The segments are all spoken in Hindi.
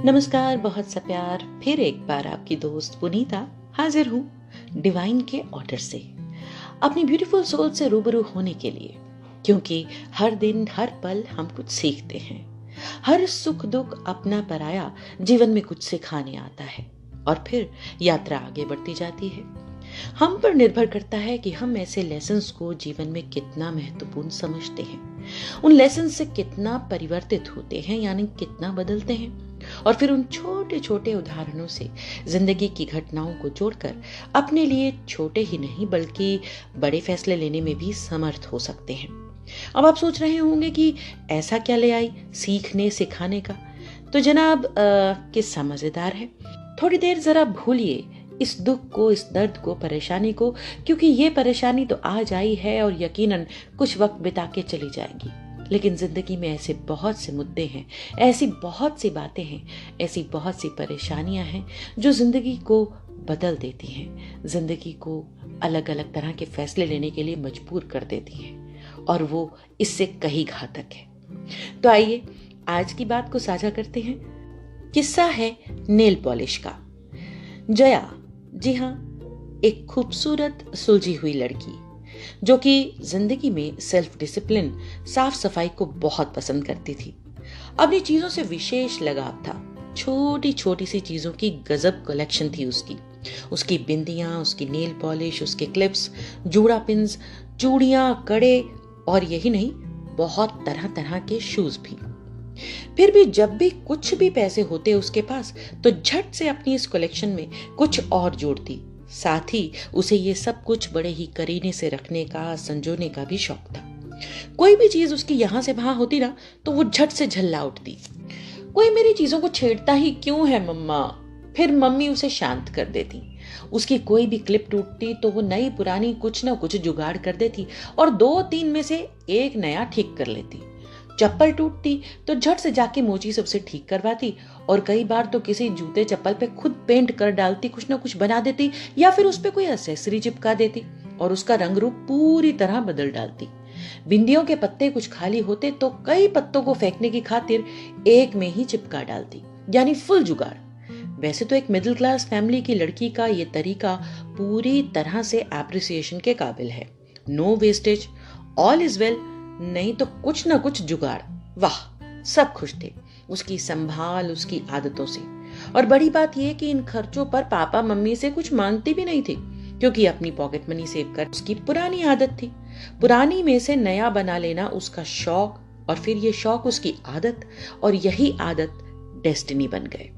नमस्कार, बहुत सा प्यार। फिर एक बार आपकी दोस्त पुनीता हाजिर हूँ डिवाइन के ऑर्डर से, अपनी ब्यूटीफुल सोल से रूबरू होने के लिए। क्योंकि हर दिन हर पल हम कुछ सीखते हैं। हर सुख दुख अपना पराया जीवन में कुछ सिखाने आता है और फिर यात्रा आगे बढ़ती जाती है। हम पर निर्भर करता है कि हम ऐसे लेसन्स को जीवन में कितना महत्वपूर्ण समझते हैं, उन लेसन से कितना परिवर्तित होते हैं, यानी कितना बदलते हैं, और फिर उन छोटे छोटे उदाहरणों से जिंदगी की घटनाओं को जोड़कर अपने लिए छोटे ही नहीं बल्कि बड़े फैसले लेने में भी समर्थ हो सकते हैं। अब आप सोच रहे होंगे कि ऐसा क्या ले आई सीखने सिखाने का। तो जनाब, किस्सा मजेदार है। थोड़ी देर जरा भूलिए इस दुख को, इस दर्द को, परेशानी को, क्योंकि ये परेशानी तो आज आई है और यकीनन कुछ वक्त बिता के चली जाएगी। लेकिन जिंदगी में ऐसे बहुत से मुद्दे हैं, ऐसी बहुत सी बातें हैं, ऐसी बहुत सी परेशानियां हैं जो जिंदगी को बदल देती हैं, जिंदगी को अलग अलग तरह के फैसले लेने के लिए मजबूर कर देती हैं, और वो इससे कहीं घातक है। तो आइए आज की बात को साझा करते हैं। किस्सा है नेल पॉलिश का। जया, जी हाँ, एक खूबसूरत सुलझी हुई लड़की जो कि जिंदगी में सेल्फ डिसिप्लिन, साफ सफाई को बहुत पसंद करती थी। अपनी चीजों से विशेष लगाव था। छोटी छोटी सी चीजों की गजब कलेक्शन थी उसकी बिंदियां, उसकी नेल पॉलिश, उसके क्लिप्स, जूड़ा पिन्स, चूड़ियां, कड़े, और यही नहीं, बहुत तरह तरह के शूज भी। फिर भी जब भी कुछ भी पैसे होते उसके पास तो झट से अपनी इस कलेक्शन में कुछ और जोड़ती। साथ ही उसे ये सब कुछ बड़े ही करीने से रखने का, संजोने का भी शौक था। कोई भी चीज उसकी यहां से वहां होती ना तो वो झट से झल्ला उठती। कोई मेरी चीजों को छेड़ता ही क्यों है मम्मा। फिर मम्मी उसे शांत कर देती। उसकी कोई भी क्लिप टूटती तो वो नई पुरानी कुछ ना कुछ जुगाड़ कर देती और 2-3 में से एक नया ठीक कर लेती। चप्पल टूटती तो झट से जाके मोची से उसे ठीक करवाती, और कई बार तो किसी जूते चप्पल पे खुद पेंट कर डालती, कुछ ना कुछ बना देती, या फिर उस पे कोई एक्सेसरी चिपका देती और उसका रंग रूप पूरी तरह बदल डालती। बिंदियों के पत्ते कुछ खाली होते तो कई पत्तों को फेंकने की खातिर एक में ही चिपका डालती, यानी फुल जुगाड़। वैसे तो एक मिडिल क्लास फैमिली की लड़की का ये तरीका पूरी तरह से एप्रिसिएशन के काबिल है। No wastage, all is well, नहीं तो कुछ ना कुछ जुगाड़। वाह, सब खुश थे उसकी संभाल, उसकी आदतों से। और बड़ी बात यह कि इन खर्चों पर पापा मम्मी से कुछ मांगती भी नहीं थी, क्योंकि अपनी पॉकेट मनी सेव कर उसकी पुरानी आदत थी। पुरानी में से नया बना लेना उसका शौक, और फिर ये शौक उसकी आदत, और यही आदत डेस्टिनी बन गए।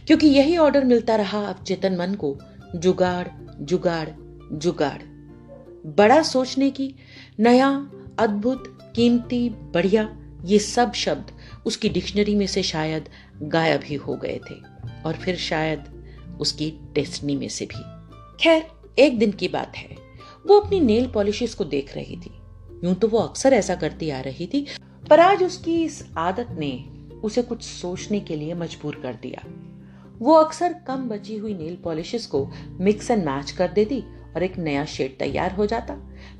क्योंकि यही ऑर्डर मिलता रहा अब चेतन मन को, जुगाड़ जुगाड़ जुगाड़। बड़ा सोचने की, नया, अद्भुत, कीमती, बढ़िया, ये सब शब्द उसकी डिक्शनरी में से शायद गायब ही हो गए थे, और फिर शायद उसकी डेस्टिनी में से भी। खैर, एक दिन की बात है। वो अपनी नेल पॉलिशेस को देख रही थी। यूं तो वो अक्सर ऐसा करती आ रही थी, पर आज उसकी इस आदत ने उसे कुछ सोचने के लिए मजबूर कर दिया। वो अक्सर कम बची हुई नेल पॉलिशेस को मिक्स एंड मैच कर देती और एक नया शेड तैयार हो जाता।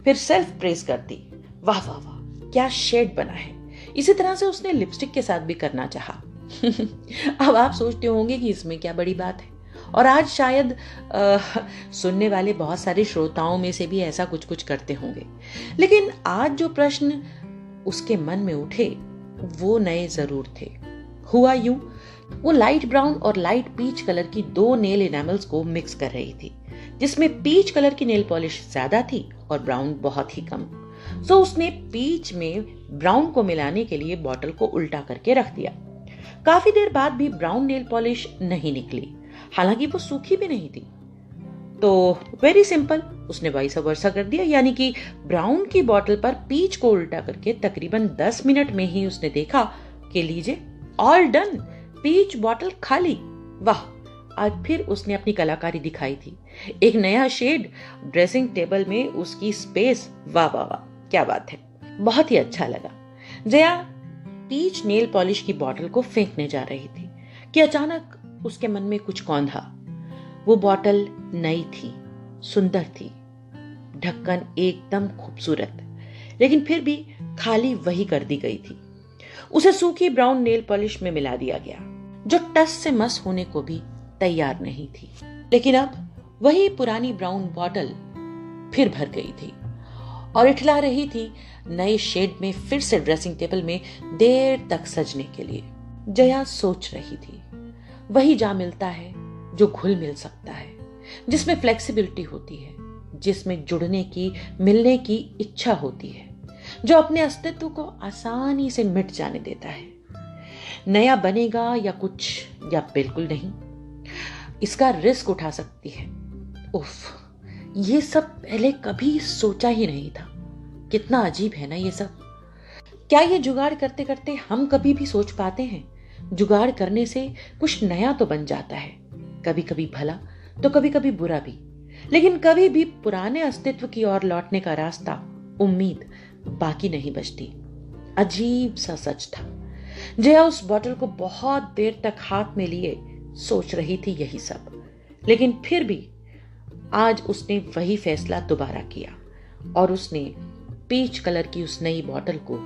फिर सेल्फ प्रेज करती, वाह वाह वाह, क्या शेड बना है। इसी तरह से उसने लिपस्टिक के साथ भी करना चाहा। अब आप सोचते होंगे कि इसमें क्या बड़ी बात है, और आज शायद सुनने वाले बहुत सारे श्रोताओं में से भी ऐसा कुछ कुछ करते होंगे। लेकिन आज जो प्रश्न उसके मन में उठे वो नए जरूर थे। हुआ यूं, वो लाइट ब्राउन और लाइट पीच कलर की 2 नेल एनामल्स को मिक्स कर रही थी, जिसमें पीच कलर की नेल पॉलिश ज्यादा थी और ब्राउन बहुत ही कम। तो उसने पीच में ब्राउन को मिलाने के लिए बॉटल को उल्टा करके रख दिया। काफी देर बाद भी ब्राउन नेल पॉलिश नहीं निकली, हालांकि वो सूखी भी नहीं थी। तो वेरी सिंपल, उसने वाइस वर्सा कर दिया, यानी कि ब्राउन की बॉटल पर पीच को उल्टा करके तकरीबन 10 मिनट में ही उसने देखा कि लीजिए, ऑल डन, पीच बॉटल खाली। वाह, आज फिर उसने अपनी कलाकारी दिखाई थी। एक नया शेड, ड्रेसिंग टेबल में उसकी स्पेस, वाह वाह वाह, क्या बात है, बहुत ही अच्छा लगा। जया पीच नेल पॉलिश की बॉटल को फेंकने जा रही थी कि अचानक उसके मन में कुछ कौंधा। वो बॉटल नई थी, सुंदर थी, ढक्कन एकदम खूबसूरत, लेकिन फिर भी खाली वही कर दी गई थी। उसे सूखी ब्राउन नेल पॉलिश में मिला दिया गया। जो टस से मस होने को भी तैयार नहीं थी। लेकिन अब वही पुरानी ब्राउन बॉटल फिर भर गई थी और इठला रही थी नए शेड में फिर से ड्रेसिंग टेबल में देर तक सजने के लिए। जया सोच रही थी, वही जा मिलता है जो घुल मिल सकता है, जिसमें फ्लेक्सिबिलिटी होती है, जिसमें जुड़ने की, मिलने की इच्छा होती है, जो अपने अस्तित्व को आसानी से मिट जाने देता है। नया बनेगा या कुछ या बिल्कुल नहीं, इसका रिस्क उठा सकती है। उफ, ये सब पहले कभी सोचा ही नहीं था। कितना अजीब है ना ये सब। क्या ये जुगाड़ करते करते हम कभी भी सोच पाते हैं? जुगाड़ करने से कुछ नया तो बन जाता है, कभी कभी भला तो कभी कभी बुरा भी, लेकिन कभी भी पुराने अस्तित्व की ओर लौटने का रास्ता, उम्मीद बाकी नहीं बचती। अजीब सा सच था। जया उस बोतल को बहुत देर तक हाथ में लिए सोच रही थी यही सब, लेकिन फिर भी आज उसने वही फैसला दोबारा किया और उसने पीच कलर की उस नई बोतल को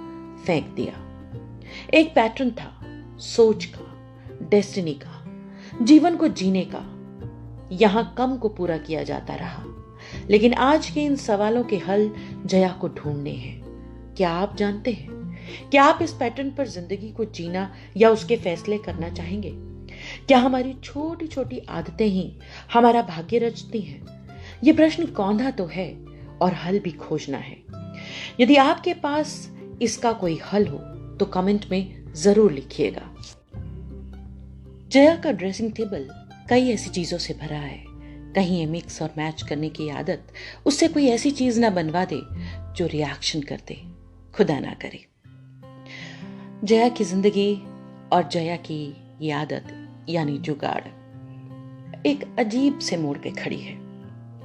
फेंक दिया। एक पैटर्न था, सोच का, डेस्टिनी का, जीवन को जीने का। यहां कम को पूरा किया जाता रहा, लेकिन आज के इन सवालों के हल जया को ढूंढने हैं। क्या आप जानते हैं? क्या आप इस पैटर्न पर जिंदगी को जीना या उसके फैसले करना चाहेंगे? क्या हमारी छोटी छोटी आदतें ही हमारा भाग्य रचती हैं? ये प्रश्न कौंधा तो है और हल भी खोजना है। यदि आपके पास इसका कोई हल हो तो कमेंट में जरूर लिखिएगा। जया का ड्रेसिंग टेबल कई ऐसी चीजों से भरा है। कहीं ये मिक्स और मैच करने की आदत उससे कोई ऐसी चीज ना बनवा दे जो रिएक्शन कर दे, खुदा ना करे। जया की जिंदगी और जया की ये आदत यानी जुगाड़ एक अजीब से मोड़ पे खड़ी है।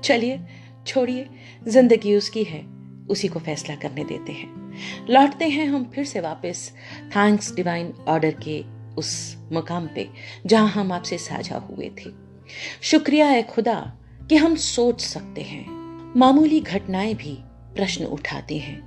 चलिए छोड़िए, जिंदगी उसकी है, उसी को फैसला करने देते हैं। लौटते हैं हम फिर से वापस थैंक्स डिवाइन ऑर्डर के उस मुकाम पे जहां हम आपसे साझा हुए थे। शुक्रिया है खुदा कि हम सोच सकते हैं। मामूली घटनाएं भी प्रश्न उठाती हैं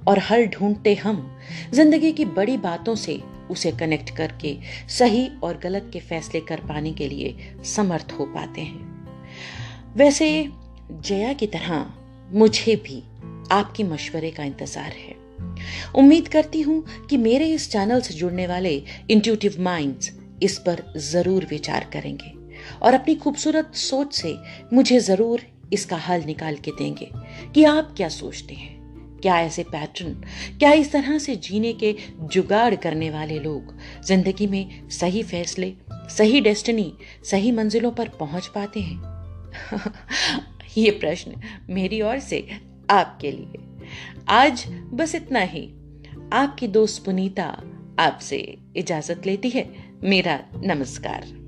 और हल ढूंढते हम जिंदगी की बड़ी बातों से उसे कनेक्ट करके सही और गलत के फैसले कर पाने के लिए समर्थ हो पाते हैं। वैसे जया की तरह मुझे भी आपके मशवरे का इंतजार है। उम्मीद करती हूं कि मेरे इस चैनल से जुड़ने वाले इंट्यूटिव माइंड्स इस पर जरूर विचार करेंगे और अपनी खूबसूरत सोच से मुझे जरूर इसका हल निकाल के देंगे कि आप क्या सोचते हैं। क्या ऐसे पैटर्न, क्या इस तरह से जीने के जुगाड़ करने वाले लोग जिंदगी में सही फैसले, सही डेस्टिनी, सही मंजिलों पर पहुंच पाते हैं? ये प्रश्न मेरी ओर से आपके लिए। आज बस इतना ही। आपकी दोस्त पुनीता आपसे इजाजत लेती है। मेरा नमस्कार।